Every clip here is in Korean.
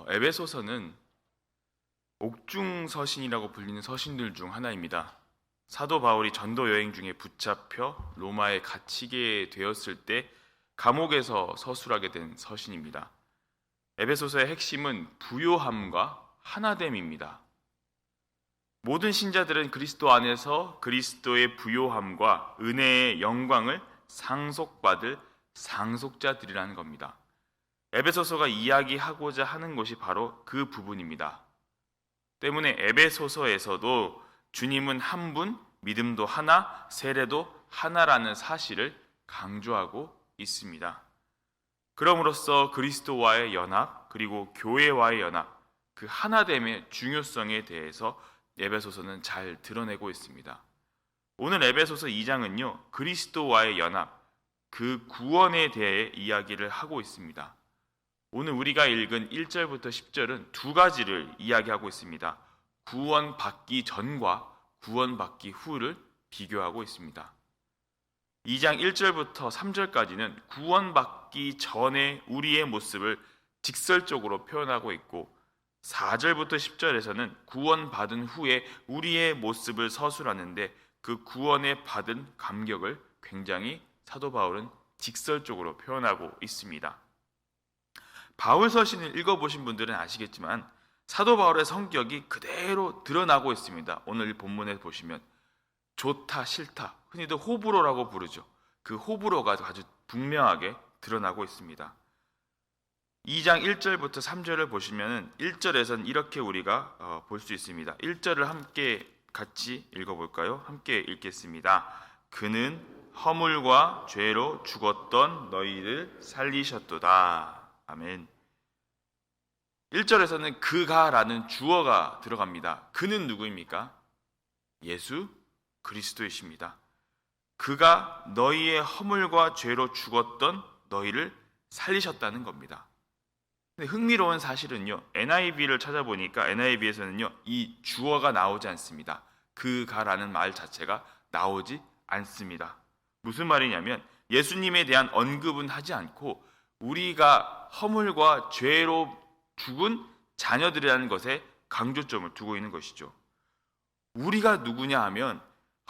에베소서는 옥중서신이라고 불리는 서신들 중 하나입니다. 사도 바울이 전도 여행 중에 붙잡혀 로마에 갇히게 되었을 때 감옥에서 서술하게 된 서신입니다. 에베소서의 핵심은 부요함과 하나됨입니다. 모든 신자들은 그리스도 안에서 그리스도의 부요함과 은혜의 영광을 상속받을 상속자들이라는 겁니다. 에베소서가 이야기하고자 하는 것이 바로 그 부분입니다. 때문에 에베소서에서도 주님은 한 분, 믿음도 하나, 세례도 하나라는 사실을 강조하고 있습니다. 그럼으로써 그리스도와의 연합, 그리고 교회와의 연합, 그 하나됨의 중요성에 대해서 에베소서는 잘 드러내고 있습니다. 오늘 에베소서 2장은요, 그리스도와의 연합, 그 구원에 대해 이야기를 하고 있습니다. 오늘 우리가 읽은 1절부터 10절은 두 가지를 이야기하고 있습니다. 구원받기 전과 구원받기 후를 비교하고 있습니다. 2장 1절부터 3절까지는 구원받기 전에 우리의 모습을 직설적으로 표현하고 있고 4절부터 10절에서는 구원받은 후에 우리의 모습을 서술하는데 그 구원에 받은 감격을 굉장히 사도 바울은 직설적으로 표현하고 있습니다. 바울 서신을 읽어보신 분들은 아시겠지만 사도 바울의 성격이 그대로 드러나고 있습니다. 오늘 본문에 보시면 좋다, 싫다, 흔히들 호불호라고 부르죠. 그 호불호가 아주 분명하게 드러나고 있습니다. 2장 1절부터 3절을 보시면 1절에서는 이렇게 우리가 볼 수 있습니다. 1절을 함께 같이 읽어볼까요? 함께 읽겠습니다. 그는 허물과 죄로 죽었던 너희를 살리셨도다. 아멘. 1절에서는 그가라는 주어가 들어갑니다. 그는 누구입니까? 예수 그리스도이십니다. 그가 너희의 허물과 죄로 죽었던 너희를 살리셨다는 겁니다. 근데 흥미로운 사실은요, NIV를 찾아보니까 NIV에서는요, 이 주어가 나오지 않습니다. 그가라는 말 자체가 나오지 않습니다. 무슨 말이냐면 예수님에 대한 언급은 하지 않고 우리가 허물과 죄로 죽은 자녀들이라는 것에 강조점을 두고 있는 것이죠. 우리가 누구냐 하면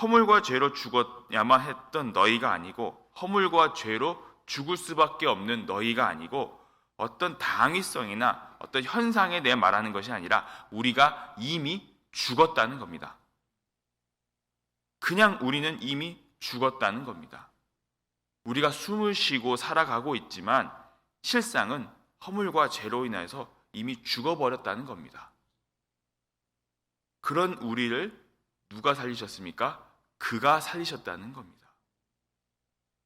허물과 죄로 죽었야만 했던 너희가 아니고 허물과 죄로 죽을 수밖에 없는 너희가 아니고 어떤 당위성이나 어떤 현상에 대해 말하는 것이 아니라 우리가 이미 죽었다는 겁니다. 그냥 우리는 이미 죽었다는 겁니다. 우리가 숨을 쉬고 살아가고 있지만 실상은 허물과 죄로 인해서 이미 죽어버렸다는 겁니다. 그런 우리를 누가 살리셨습니까? 그가 살리셨다는 겁니다.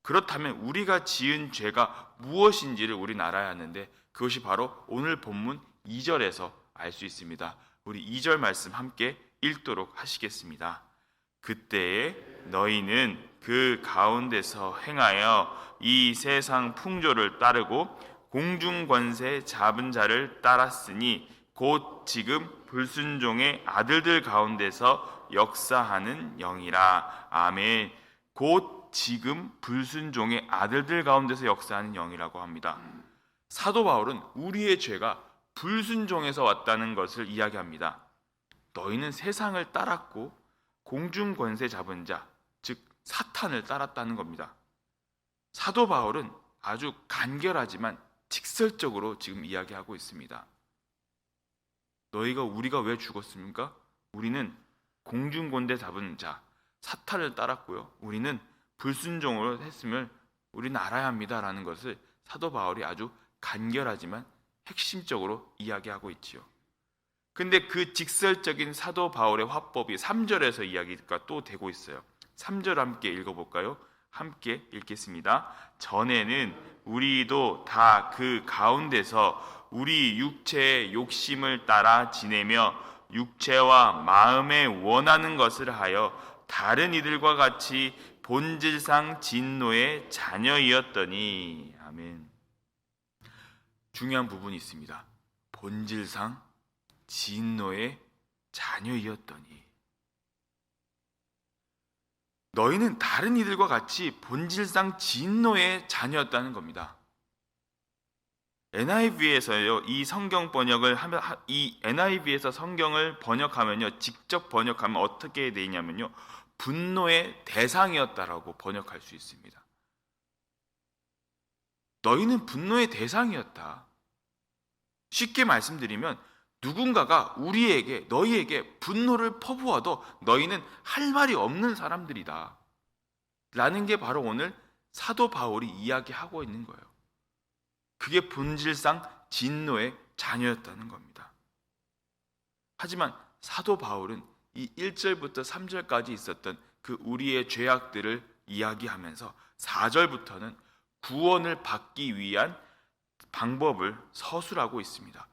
그렇다면 우리가 지은 죄가 무엇인지를 우리는 알아야 하는데 그것이 바로 오늘 본문 2절에서 알 수 있습니다. 우리 2절 말씀 함께 읽도록 하시겠습니다. 그때에 너희는 그 가운데서 행하여 이 세상 풍조를 따르고 공중권세 잡은 자를 따랐으니 곧 지금 불순종의 아들들 가운데서 역사하는 영이라. 아멘. 곧 지금 불순종의 아들들 가운데서 역사하는 영이라고 합니다. 사도 바울은 우리의 죄가 불순종에서 왔다는 것을 이야기합니다. 너희는 세상을 따랐고 공중권세 잡은 자, 즉 사탄을 따랐다는 겁니다. 사도 바울은 아주 간결하지만 직설적으로 지금 이야기하고 있습니다. 우리가 왜 죽었습니까? 우리는 공중권세 잡은 자, 사탄을 따랐고요. 우리는 불순종으로 했음을 우리는 알아야 합니다라는 것을 사도 바울이 아주 간결하지만 핵심적으로 이야기하고 있지요. 근데 그 직설적인 사도 바울의 화법이 3절에서 이야기가 또 되고 있어요. 3절 함께 읽어볼까요? 함께 읽겠습니다. 전에는 우리도 다 그 가운데서 우리 육체의 욕심을 따라 지내며 육체와 마음에 원하는 것을 하여 다른 이들과 같이 본질상 진노의 자녀이었더니. 아멘. 중요한 부분이 있습니다. 본질상 진노의 자녀이었더니. 너희는 다른 이들과 같이 본질상 진노의 자녀였다는 겁니다. 너희는 다른 이들과 같이 본질상 진노의 자녀였다는 겁니다. 너희는 다른 이들과 같이 본질상 진노의 자녀였다는 겁니다. 너희는 다른 이들과 같이 본질상 진노의 자녀였다는 겁니다. 너희는 다른 이들과 같이 본질상 진노의 자녀였다는 겁니다. 너희는 다른 이들과 같이 본질상 진노의 자녀였다는 겁니다. 너희는 다른 이들과 같이 본질상 진노의 자녀였다는 겁니다. NIV에서요, 이 성경 번역을 하면, 이 NIV에서 성경을 번역하면요, 직접 번역하면 어떻게 되냐면요, 분노의 대상이었다라고 번역할 수 있습니다. 너희는 분노의 대상이었다. 쉽게 말씀드리면 누군가가 우리에게, 너희에게 분노를 퍼부어도 너희는 할 말이 없는 사람들이다 라는 게 바로 오늘 사도 바울이 이야기하고 있는 거예요. 그게 본질상 진노의 자녀였다는 겁니다. 하지만 사도 바울은 이 1절부터 3절까지 있었던 그 우리의 죄악들을 이야기하면서 4절부터는 구원을 받기 위한 방법을 서술하고 있습니다.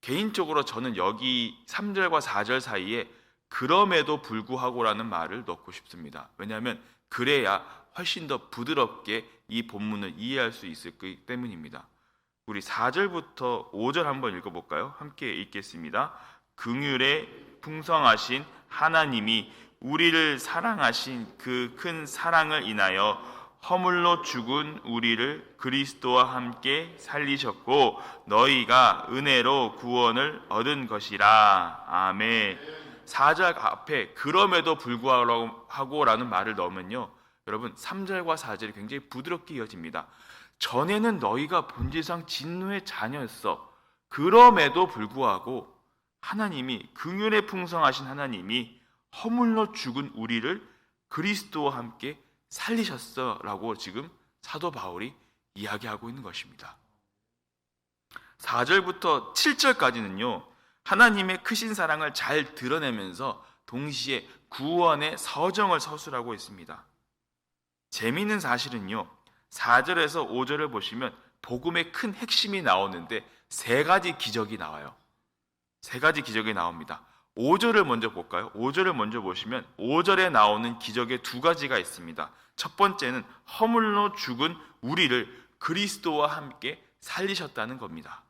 개인적으로 저는 여기 3절과 4절 사이에 그럼에도 불구하고라는 말을 넣고 싶습니다. 왜냐하면 그래야 훨씬 더 부드럽게 이 본문을 이해할 수 있기 때문입니다. 우리 4절부터 5절 한번 읽어볼까요? 함께 읽겠습니다. 긍휼에 풍성하신 하나님이 우리를 사랑하신 그 큰 사랑을 인하여 허물로 죽은 우리를 그리스도와 함께 살리셨고 너희가 은혜로 구원을 얻은 것이라. 아멘. 4절 앞에 그럼에도 불구하고라는 말을 넣으면요, 여러분 3절과 4절이 굉장히 부드럽게 이어집니다. 전에는 너희가 본질상 진노의 자녀였어. 그럼에도 불구하고 하나님이, 긍휼에 풍성하신 하나님이 허물로 죽은 우리를 그리스도와 함께 살리셨어 라고 지금 사도 바울이 이야기하고 있는 것입니다. 4절부터 7절까지는요, 하나님의 크신 사랑을 잘 드러내면서 동시에 구원의 서정을 서술하고 있습니다. 재미있는 사실은요, 4절에서 5절을 보시면 복음의 큰 핵심이 나오는데 세 가지 기적이 나와요. 세 가지 기적이 나옵니다. 5절을 먼저 볼까요? 5절을 먼저 보시면 5절에 나오는 기적의 두 가지가 있습니다. 첫 번째는 허물로 죽은 우리를 그리스도와 함께 살리셨다는 겁니다.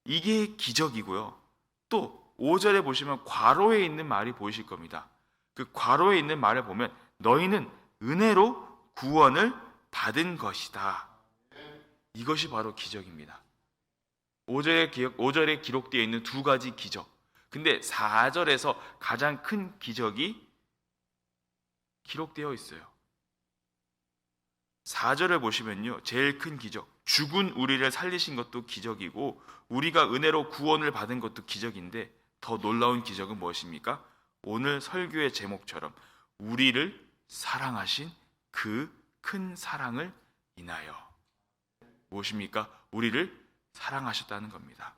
이게 기적이고요. 또 5절에 보시면 괄호에 있는 말이 보이실 겁니다. 그 괄호에 있는 말을 보면 너희는 은혜로 구원을 받은 것이다. 이것이 바로 기적입니다. 5절에 기록되어 있는 두 가지 기적. 근데 4절에서 가장 큰 기적이 기록되어 있어요. 4절을 보시면요, 제일 큰 기적, 죽은 우리를 살리신 것도 기적이고 우리가 은혜로 구원을 받은 것도 기적인데 더 놀라운 기적은 무엇입니까? 오늘 설교의 제목처럼 우리를 사랑하신 그 큰 사랑을 인하여. 무엇입니까? 우리를 사랑하셨다는 겁니다.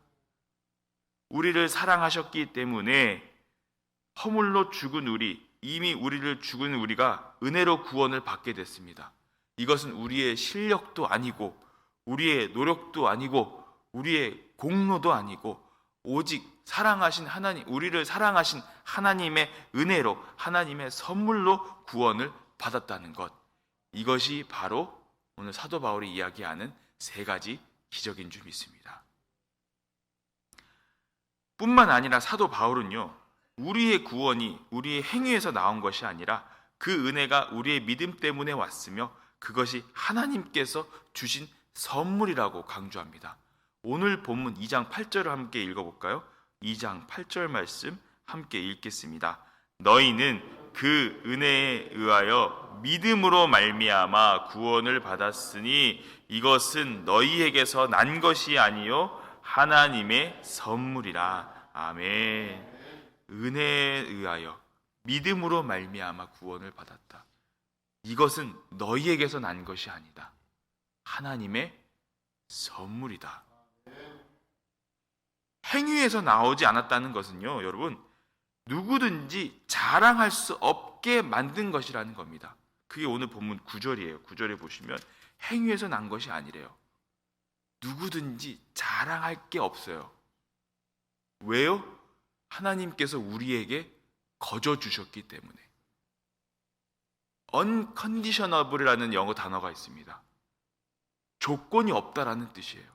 우리를 사랑하셨기 때문에 허물로 죽은 우리, 이미 우리를 죽은 우리가 은혜로 구원을 받게 됐습니다. 이것은 우리의 실력도 아니고 우리의 노력도 아니고 우리의 공로도 아니고 오직 사랑하신 하나님, 우리를 사랑하신 하나님의 은혜로, 하나님의 선물로 구원을 받았다는 것. 이것이 바로 오늘 사도 바울이 이야기하는 세 가지 기적인 줄 믿습니다. 뿐만 아니라 사도 바울은요, 우리의 구원이 우리의 행위에서 나온 것이 아니라 그 은혜가 우리의 믿음 때문에 왔으며 그것이 하나님께서 주신 선물이라고 강조합니다. 오늘 본문 2장 8절을 함께 읽어볼까요? 2장 8절 말씀 함께 읽겠습니다. 너희는 그 은혜에 의하여 믿음으로 말미암아 구원을 받았으니 이것은 너희에게서 난 것이 아니요 하나님의 선물이라. 아멘. 은혜에 의하여 믿음으로 말미암아 구원을 받았다. 이것은 너희에게서 난 것이 아니다. 하나님의 선물이다. 행위에서 나오지 않았다는 것은요, 여러분, 누구든지 자랑할 수 없게 만든 것이라는 겁니다. 그게 오늘 본문 9절이에요. 9절에 보시면 행위에서 난 것이 아니래요. 누구든지 자랑할 게 없어요. 왜요? 하나님께서 우리에게 거저 주셨기 때문에. unconditionable이라는 영어 단어가 있습니다. 조건이 없다라는 뜻이에요.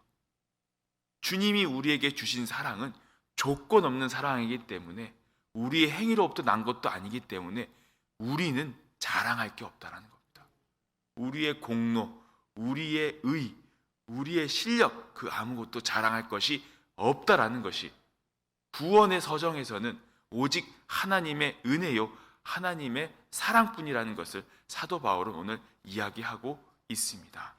주님이 우리에게 주신 사랑은 조건 없는 사랑이기 때문에 우리의 행위로부터 난 것도 아니기 때문에 우리는 자랑할 게 없다라는 겁니다. 우리의 공로, 우리의 의, 우리의 실력 그 아무것도 자랑할 것이 없다라는 것이 구원의 서정에서는 오직 하나님의 은혜요 하나님의 사랑뿐이라는 것을 사도 바울은 오늘 이야기하고 있습니다.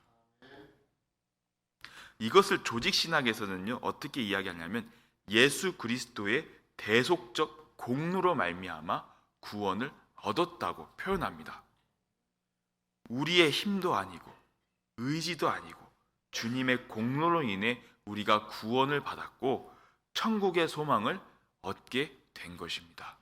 이것을 조직신학에서는요 어떻게 이야기하냐면 예수 그리스도의 대속적 공로로 말미암아 구원을 얻었다고 표현합니다. 우리의 힘도 아니고 의지도 아니고 주님의 공로로 인해 우리가 구원을 받았고 천국의 소망을 얻게 된 것입니다.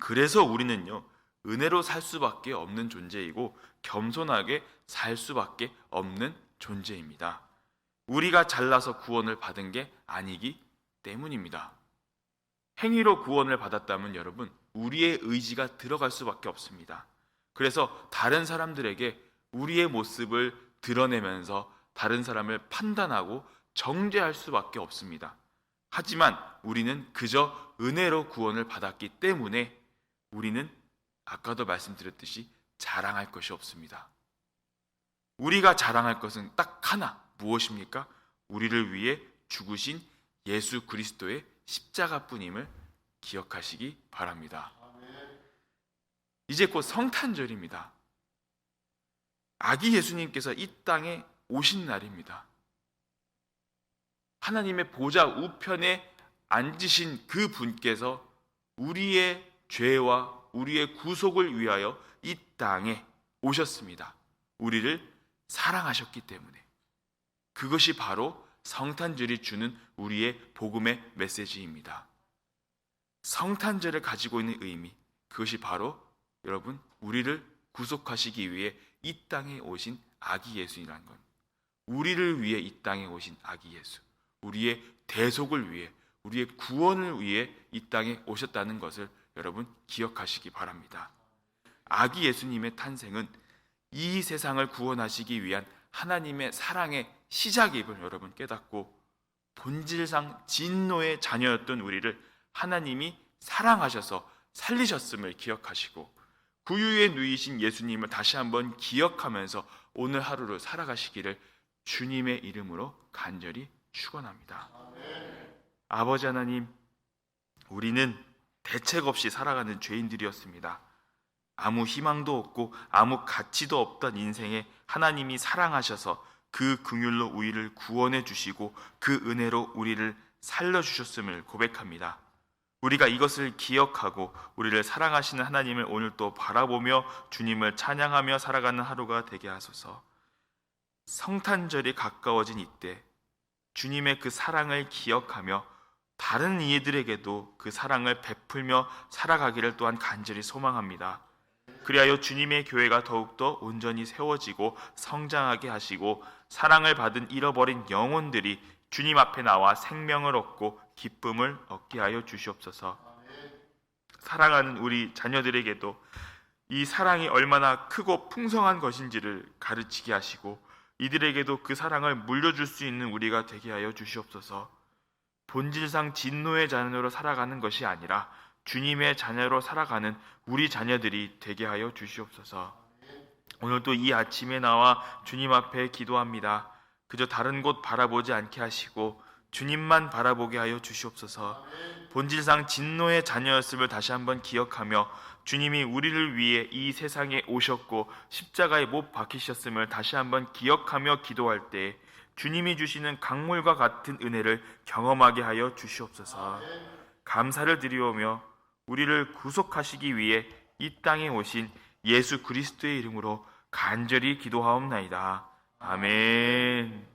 그래서 우리는요 은혜로 살 수밖에 없는 존재이고 겸손하게 살 수밖에 없는 존재입니다. 우리가 잘나서 구원을 받은 게 아니기 때문입니다. 행위로 구원을 받았다면 여러분 우리의 의지가 들어갈 수밖에 없습니다. 그래서 다른 사람들에게 우리의 모습을 드러내면서 다른 사람을 판단하고 정죄할 수밖에 없습니다. 하지만 우리는 그저 은혜로 구원을 받았기 때문에 우리는 아까도 말씀드렸듯이 자랑할 것이 없습니다. 우리가 자랑할 것은 딱 하나, 무엇입니까? 우리를 위해 죽으신 예수 그리스도의 십자가뿐임을 기억하시기 바랍니다. 이제 곧 성탄절입니다. 아기 예수님께서 이 땅에 오신 날입니다. 하나님의 보좌 우편에 앉으신 그 분께서 우리의 죄와 우리의 구속을 위하여 이 땅에 오셨습니다. 우리를 사랑하셨기 때문에. 그것이 바로 성탄절이 주는 우리의 복음의 메시지입니다. 성탄절을 가지고 있는 의미, 그것이 바로 여러분 우리를 구속하시기 위해 이 땅에 오신 아기 예수이라는 것. 우리를 위해 이 땅에 오신 아기 예수, 우리의 대속을 위해, 우리의 구원을 위해 이 땅에 오셨다는 것을 여러분 기억하시기 바랍니다. 아기 예수님의 탄생은 이 세상을 구원하시기 위한 하나님의 사랑의 시작임을 여러분 깨닫고 본질상 진노의 자녀였던 우리를 하나님이 사랑하셔서 살리셨음을 기억하시고 구유에 누이신 예수님을 다시 한번 기억하면서 오늘 하루를 살아가시기를 주님의 이름으로 간절히 축원합니다. 아버지 하나님, 우리는 대책 없이 살아가는 죄인들이었습니다. 아무 희망도 없고 아무 가치도 없던 인생에 하나님이 사랑하셔서 그 긍휼로 우리를 구원해 주시고 그 은혜로 우리를 살려주셨음을 고백합니다. 우리가 이것을 기억하고 우리를 사랑하시는 하나님을 오늘 또 바라보며 주님을 찬양하며 살아가는 하루가 되게 하소서. 성탄절이 가까워진 이때 주님의 그 사랑을 기억하며 다른 이들에게도 그 사랑을 베풀며 살아가기를 또한 간절히 소망합니다. 그리하여 주님의 교회가 더욱더 온전히 세워지고 성장하게 하시고 사랑을 받은 잃어버린 영혼들이 주님 앞에 나와 생명을 얻고 기쁨을 얻게 하여 주시옵소서. 사랑하는 우리 자녀들에게도 이 사랑이 얼마나 크고 풍성한 것인지를 가르치게 하시고 이들에게도 그 사랑을 물려줄 수 있는 우리가 되게 하여 주시옵소서. 본질상 진노의 자녀로 살아가는 것이 아니라 주님의 자녀로 살아가는 우리 자녀들이 되게 하여 주시옵소서. 오늘도 이 아침에 나와 주님 앞에 기도합니다. 그저 다른 곳 바라보지 않게 하시고 주님만 바라보게 하여 주시옵소서. 본질상 진노의 자녀였음을 다시 한번 기억하며 주님이 우리를 위해 이 세상에 오셨고 십자가에 못 박히셨음을 다시 한번 기억하며 기도할 때 주님이 주시는 강물과 같은 은혜를 경험하게 하여 주시옵소서. 감사를 드리오며 우리를 구속하시기 위해 이 땅에 오신 예수 그리스도의 이름으로 간절히 기도하옵나이다. 아멘.